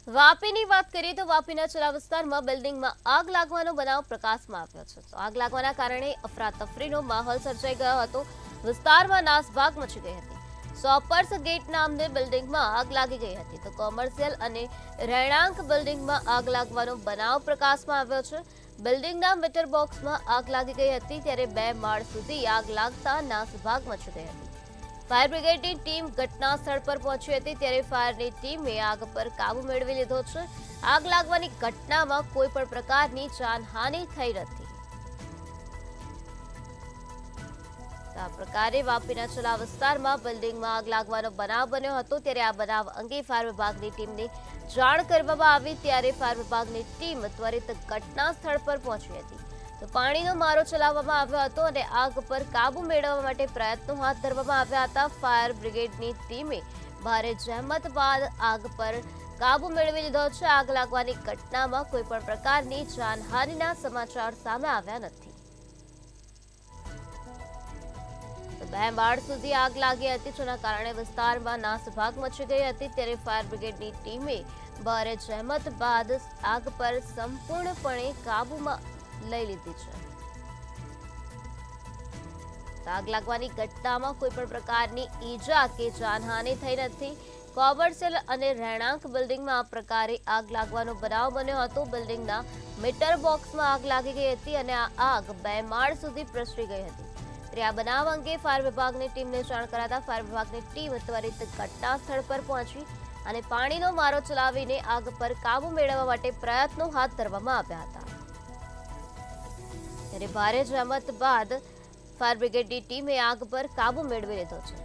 વાપીની વાત કરીએ તો વાપીના ચલા વિસ્તારમાં બિલ્ડિંગમાં આગ લાગવાનો બનાવ પ્રકાશમાં આવ્યો છે. તો આગ લાગવાના કારણે અફરાતફરીનો માહોલ સર્જાઈ ગયો હતો. વિસ્તારમાં નાસભાગ મચી ગઈ હતી. સોપર્સ ગેટ નામની બિલ્ડિંગમાં આગ લાગી ગઈ હતી. તો કોમર્શિયલ અને રહેણાંક બિલ્ડિંગમાં આગ લાગવાનો બનાવ પ્રકાશમાં આવ્યો છે. બિલ્ડિંગના મીટર બોક્સમાં આગ લાગી ગઈ હતી, ત્યારે 2 માળ સુધી આગ લાગતા નાસભાગ મચી ગઈ હતી. ફાયર બ્રિગેડની ટીમ ઘટના સ્થળ પર પહોંચી હતી, ત્યારે ફાયરની ટીમે આગ પર કાબુ મેળવી લીધો છે. આગ લાગવાની ઘટનામાં કોઈ પણ પ્રકારની જાનહાનિ થઈ નથી. આ પ્રકારે વાપીના ચલા વિસ્તારમાં બિલ્ડિંગમાં આગ લાગવાનો બનાવ બન્યો હતો, ત્યારે આ બનાવ અંગે ફાયર વિભાગની ટીમને જાણ કરવામાં આવી, ત્યારે ફાયર વિભાગની ટીમ ત્વરિત ઘટના સ્થળ પર પહોંચી હતી. તો પાણીનો મારો ચલાવવામાં આવ્યો હતો અને આગ પર કાબુ મેળવવા માટે પ્રયત્નો હાથ ધરવામાં આવ્યા હતા. ફાયર બ્રિગેડની ટીમે ભારે જહેમત બાદ આગ પર કાબુ મેળવી લીધો છે. આગ લાગવાની ઘટનામાં કોઈ પણ પ્રકારની જાનહાનિના સમાચાર સામે આવ્યા નથી. 2 માળ સુધી આગ લાગી હતી, જેના કારણે વિસ્તારમાં નાસભાગ મચી ગઈ હતી, ત્યારે ફાયર બ્રિગેડની ટીમે ભારે જહેમત બાદ આગ પર સંપૂર્ણપણે કાબુમાં લઈ લીધી છે. આગ લાગવાની ઘટનામાં કોઈ પણ પ્રકારની ઈજા કે જાનહાનિ થઈ નથી. કોમર્શિયલ અને રહેણાંક બિલ્ડિંગમાં આ પ્રકારે આગ લાગવાનો બનાવ બન્યો હતો. બિલ્ડિંગના મીટર બોક્સમાં આગ લાગી ગઈ હતી અને આ આગ 2 માળ સુધી પ્રસરી ગઈ હતી. ત્યારે આ બનાવ અંગે ફાયર વિભાગની ટીમને જાણ કરાતા ફાયર વિભાગની ટીમ ત્વરિત ઘટના સ્થળ પર પહોંચી અને પાણીનો મારો ચલાવીને આગ પર કાબુ મેળવવા માટે પ્રયત્નો હાથ ધરવામાં આવ્યા હતા. ત્યારે ભારે જહેમત બાદ ફાયર બ્રિગેડની ટીમે આગ પર કાબુ મેળવી લીધો છે.